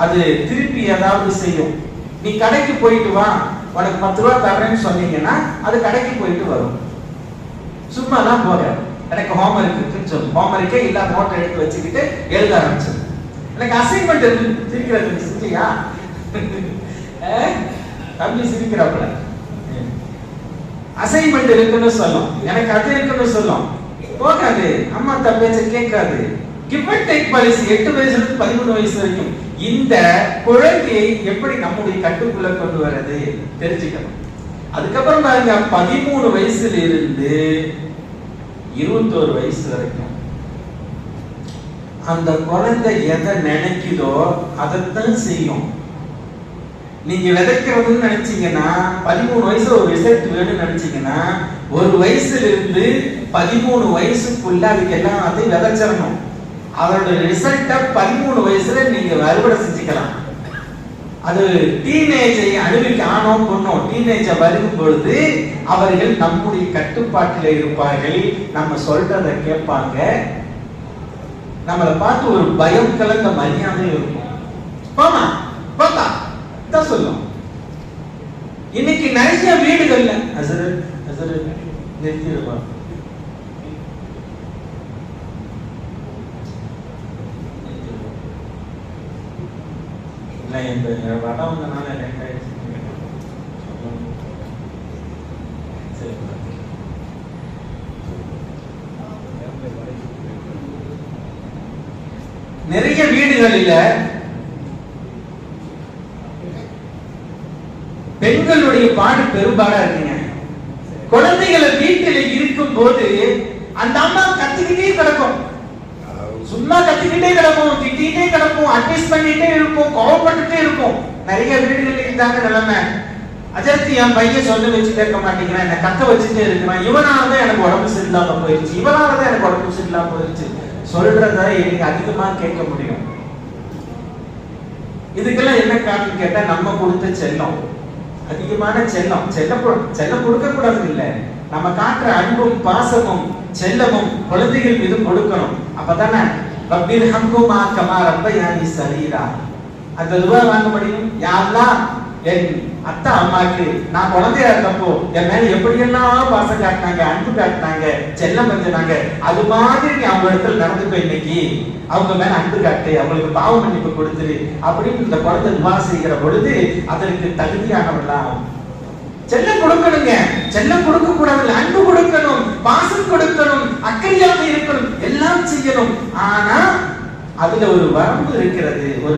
அது திருப்பி ஏதாவது செய்யும். நீ கடைக்கு போயிட்டு வா, உனக்கு 10 ரூபா தர்றேன்னு சொன்னீங்கன்னா அது கடைக்கு போயிட்டு வரும். சும்மா தான் போற, எனக்கு ஹோம்ஒர்க் இருக்குன்னு சொல்லு, ஹோம்ஒர்க்கே இல்ல நோட்டை எடுத்து வச்சுக்கிட்டு எழுத ஆரம்பிச்சது. எனக்கு அசைன்மெண்ட் இருக்கு, சிரிக்கிறது செஞ்சியா? தம்பி சிரிக்கிறாப்புல. அசைன்மெண்ட் இருக்குன்னு சொல்லும், எனக்கு அது இருக்குன்னு சொல்லும், போகாது, அம்மா தப்பேச்ச கேட்காது. கிவ் அண்ட் டேக் பாலிசி 8 வயசுல இருந்து 13 வயசு வரைக்கும் இந்த குழந்தையை எப்படி நம்முடைய கட்டுக்குள்ள கொண்டு வரது தெரிஞ்சுக்கணும். அதுக்கப்புறம் பாருங்க, 13 வயசுல இருந்து 21 வயசு வரைக்கும் அந்த குழந்தை எதை நினைக்குதோ அதைத்தான் செய்யும். நீங்க விதைக்கிறதுன்னு நினைச்சீங்கன்னா 13 வயசுல ஒரு ரிசல்ட் வேணும்னு நினைச்சீங்கன்னா 1 வயசுல இருந்து 13 வயசுக்குள்ள அதுக்கு எல்லாம் அதை விதைச்சிடணும். அதோட ரிசல்ட்ட 13 வயசுல நீங்க அறுவடை செஞ்சுக்கலாம். அது டீனேஜை அனுபவிக்க, ஆணோ பொண்ணோ டீனேஜை வரும் பொழுது அவர்கள் நம்முடைய கட்டுப்பாட்டில் இருப்பார்கள். நம்ம சொல்றதை கேட்பாங்க. நம்மளை பார்த்து ஒரு பயம் கலந்த மரியாதை இருக்கும். போமா பார்த்தா தான் சொல்லும். இன்னைக்கு நிறைய வீடுகள்ல நிறுத்திடுவா, இந்த வடம் வந்தனால நிறைய வீடுகளில பெண்களுடைய பாடு பெரும்பாடா இருக்குங்க. குழந்தைகளை வீட்டில் இருக்கும் போது அந்த அம்மா கத்திக்கிட்டே கிடக்கும், சும்மா கத்திக்கிட்டே கிடக்கும், திட்டிகிட்டே கிடக்கும், அட்வைஸ் பண்ணிட்டே இருக்கும், கோவப்பட்டுட்டே இருக்கும். நிறைய வீடுகளில் இருந்தாங்க நிலைமை. அஜர்த்தி என் பையன் சொல்ல வச்சு கேட்க மாட்டேங்கிறான், என்ன கத்த வச்சுட்டே இருக்கிறான், இவனாலதான் எனக்கு உடம்பு சரியில்லாம போயிருச்சு, இவனாலதான் எனக்கு உடம்பு சரியில்லாம போயிருச்சு. சொல்றத எனக்கு அதிகமா கேட்க முடியும். இதுக்கெல்லாம் என்ன காரணம் கேட்டா, நம்ம கொடுத்த செல்லம், அதிகமான செல்லம். செல்லம் கொடுக்க கூடாது இல்ல, நம்ம காட்டுற அன்பும் பாசமும் செல்லமும் குழந்தைகள் மீது கொடுக்கணும். அப்பதானே ரப்பில் ஹம்குமா கமா ரப்பயானி ஸகீரா அந்த துஆ வாங்க முடியும். யா அல்லாஹ், என் அத்தா அம்மாக்கு நான் குழந்தையா இருந்தப்போ என் மேல எப்படியெல்லாம் பாசம் காட்டினாங்க, அன்பு காட்டினாங்க, செல்லம் கொஞ்சினாங்க, அது மாதிரி நீ அவங்க இடத்துல நடந்துக்கோ. இன்னைக்கு அவங்க மேல அன்பு காட்டு, அவங்களுக்கு பாவ மன்னிப்பு கொடுத்துரு அப்படின்னு இந்த குழந்தை துஆ செய்கிற பொழுது அதற்கு தகுதியானவர்களாம். செல்லம் கொடுக்கணுங்க, செல்லம் கொடுக்க கூடாது, அன்பு கொடுக்கணும், பாசம் கொடுக்கணும், அக்கறையாக இருக்கணும், எல்லாம் செய்யணும். ஆனா அதுல ஒரு வரம்பு இருக்கிறது.